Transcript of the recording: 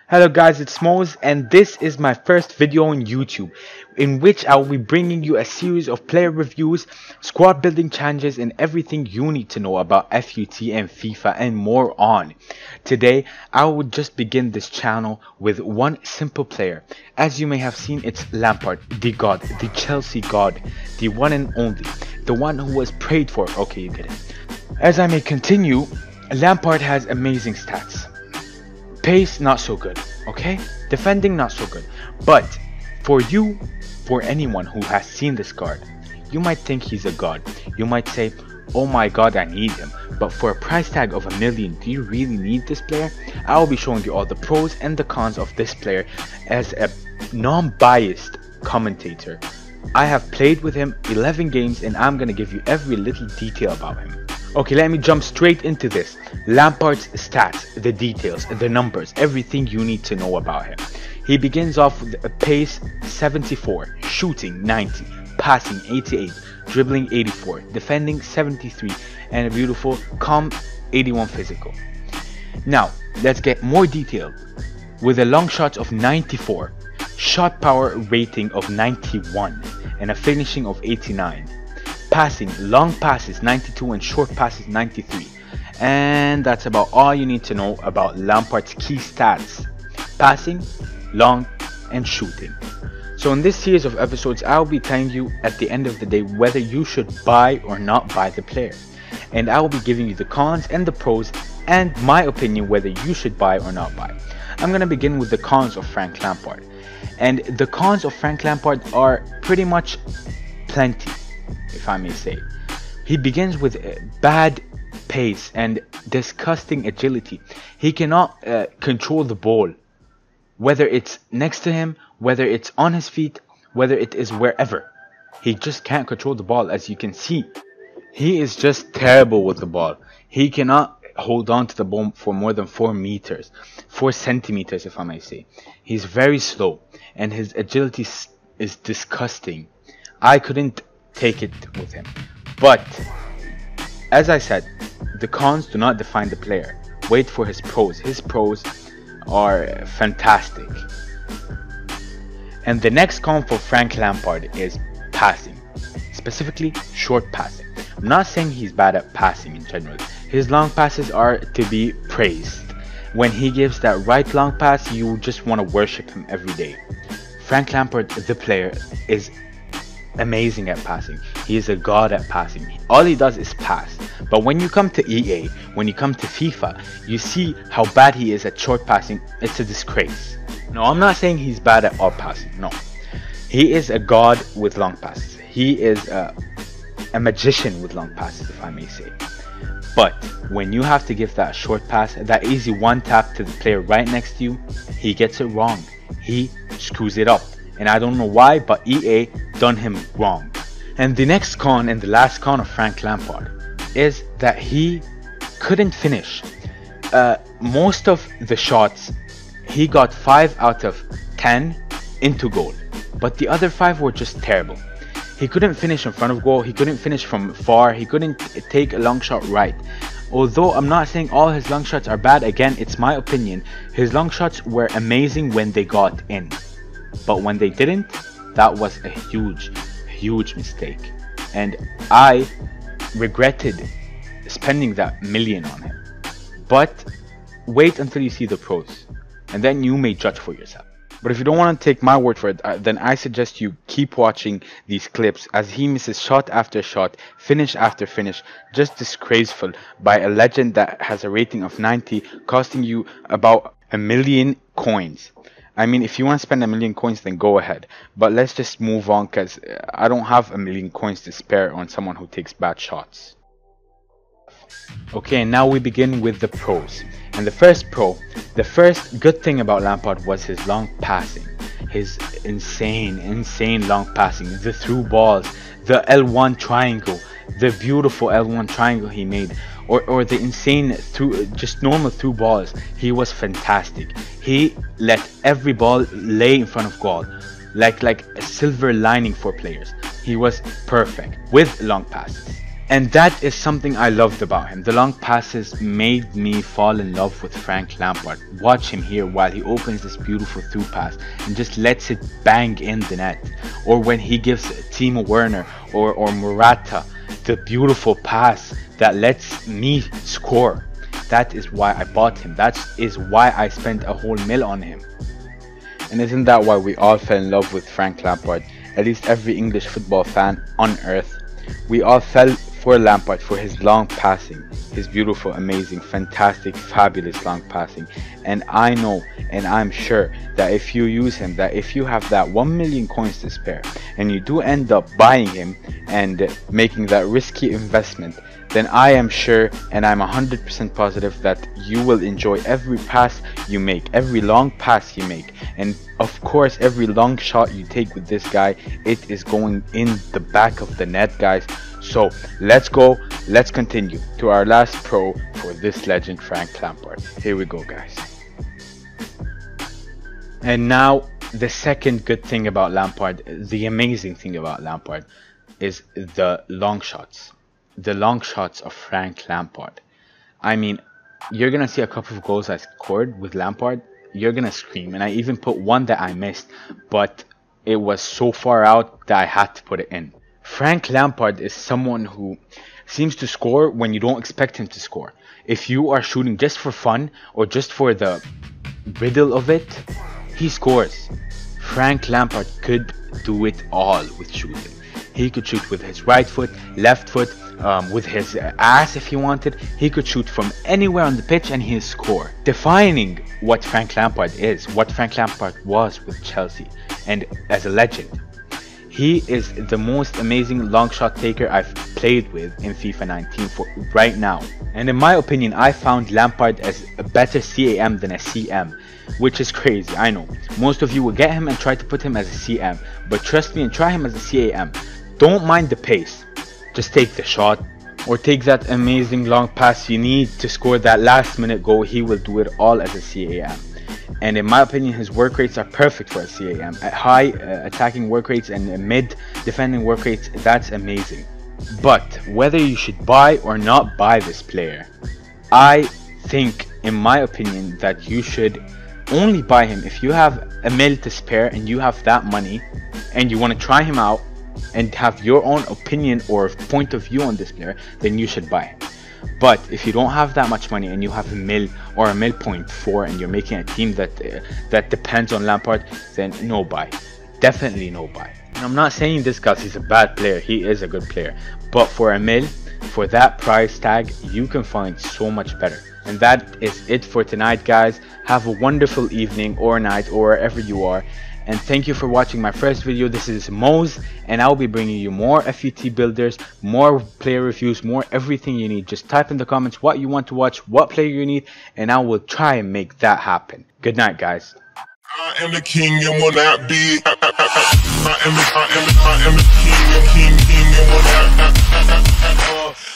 Hello guys, it's Mose and this is my first video on YouTube in which I will be bringing you a series of player reviews, squad building challenges and everything you need to know about FUT and FIFA and more on. Today I will just begin this channel with one simple player. As you may have seen, it's Lampard, the god, the Chelsea god, the one and only, the one who was prayed for. Okay, you get it. As I may continue, Lampard has amazing stats. Pace, not so good, okay? Defending, not so good. But for you, for anyone who has seen this card, you might think he's a god. You might say, oh my god, I need him. But for a price tag of $1 million, do you really need this player? I will be showing you all the pros and the cons of this player as a non-biased commentator. I have played with him 11 games and I'm gonna give you every little detail about him. Okay, let me jump straight into this. Lampard's stats, the details, the numbers, everything you need to know about him. He begins off with a pace 74, shooting 90, passing 88, dribbling 84, defending 73, and a beautiful calm 81 physical. Now, let's get more detail. With a long shot of 94, shot power rating of 91, and a finishing of 89. Passing, long passes 92 and short passes 93. And that's about all you need to know about Lampard's key stats: passing, long, and shooting. So in this series of episodes, I'll be telling you at the end of the day whether you should buy or not buy the player. And I will be giving you the cons and the pros and my opinion whether you should buy or not buy. I'm going to begin with the cons of Frank Lampard. And the cons of Frank Lampard are pretty much plenty, if I may say. He begins with bad pace and disgusting agility. He cannot control the ball, whether it's next to him, whether it's on his feet, whether it is wherever. He just can't control the ball. As you can see, he is just terrible with the ball. He cannot hold on to the ball for more than 4 meters, 4 centimeters, if I may say. He's very slow and his agility is disgusting. I couldn't take it with him. But as I said, the cons do not define the player. Wait for his pros. His pros are fantastic. And the next con for Frank Lampard is passing, specifically short passing. I'm not saying he's bad at passing in general. His long passes are to be praised. When he gives that right long pass, you just want to worship him every day. Frank Lampard, the player, is amazing at passing. He is a god at passing. All he does is pass. But when you come to EA, when you come to FIFA, you see how bad he is at short passing. It's a disgrace. No, I'm not saying he's bad at all passing. No, he is a god with long passes. He is a magician with long passes, if I may say. But when you have to give that short pass, that easy one tap to the player right next to you, he gets it wrong. He screws it up. And I don't know why, but EA done him wrong. And the next con and the last con of Frank Lampard is that he couldn't finish. Most of the shots, he got 5 out of 10 into goal. But the other 5 were just terrible. He couldn't finish in front of goal. He couldn't finish from far. He couldn't take a long shot right. Although I'm not saying all his long shots are bad. Again, it's my opinion. His long shots were amazing when they got in. But when they didn't, that was a huge mistake. And I regretted spending that $1 million on him. But wait until you see the pros, and then you may judge for yourself. But if you don't want to take my word for it, then I suggest you keep watching these clips as he misses shot after shot, finish after finish, just disgraceful by a legend that has a rating of 90, costing you about 1 million coins. I mean, if you want to spend 1 million coins, then go ahead. But let's just move on, because I don't have 1 million coins to spare on someone who takes bad shots. Okay, and now we begin with the pros. And the first pro, the first good thing about Lampard was his long passing. His insane long passing. The through balls, the L1 triangle, the beautiful L1 triangle he made. Or the insane through, just normal through balls. He was fantastic. He let every ball lay in front of goal, like a silver lining for players. He was perfect with long passes. And that is something I loved about him. The long passes made me fall in love with Frank Lampard. Watch him here while he opens this beautiful through pass and just lets it bang in the net. Or when he gives Timo Werner or Morata the beautiful pass that lets me score. That is why I bought him. That is why I spent a whole $1 on him. And isn't that why we all fell in love with Frank Lampard? At least every English football fan on earth. We all fell for Lampard for his long passing, his beautiful, amazing, fantastic, fabulous long passing. And I know and I'm sure that if you use him, that if you have that 1 million coins to spare and you do end up buying him and making that risky investment, then I am sure and I'm 100% positive that you will enjoy every pass you make, every long pass you make, and of course every long shot you take with this guy. It is going in the back of the net, guys. So let's continue to our last pro for this legend, Frank Lampard. Here we go, guys. And now the second good thing about Lampard, the amazing thing about Lampard, is the long shots. The long shots of Frank Lampard. I mean, you're gonna see a couple of goals I scored with Lampard. You're gonna scream, and I even put one that I missed, but it was so far out that I had to put it in. Frank Lampard is someone who seems to score when you don't expect him to score. If you are shooting just for fun or just for the riddle of it, he scores. Frank Lampard could do it all with shooting. He could shoot with his right foot, left foot, with his ass if he wanted. He could shoot from anywhere on the pitch and he'll score. Defining what Frank Lampard is, what Frank Lampard was with Chelsea and as a legend. He is the most amazing long shot taker I've played with in FIFA 19 for right now. And in my opinion, I found Lampard as a better CAM than a CM, which is crazy, I know. Most of you will get him and try to put him as a CM, but trust me and try him as a CAM. Don't mind the pace, just take the shot or take that amazing long pass you need to score that last minute goal. He will do it all as a CAM. And in my opinion, his work rates are perfect for a CAM. At high attacking work rates and mid defending work rates, that's amazing. But whether you should buy or not buy this player, I think, in my opinion, that you should only buy him if you have $1 million to spare and you have that money and you want to try him out and have your own opinion or point of view on this player, then you should buy him. But if you don't have that much money and you have $1 million or $1.4 and you're making a team that depends on Lampard, then no buy. Definitely no buy. And I'm not saying this because he's a bad player. He is a good player. But for $1 million, for that price tag, you can find so much better. And that is it for tonight, guys. Have a wonderful evening or night or wherever you are. And thank you for watching my first video. This is Moz, and I'll be bringing you more FUT builders, more player reviews, more everything you need. Just type in the comments what you want to watch, what player you need, and I will try and make that happen. Good night, guys. I am the king and will not be. I am the king and will not.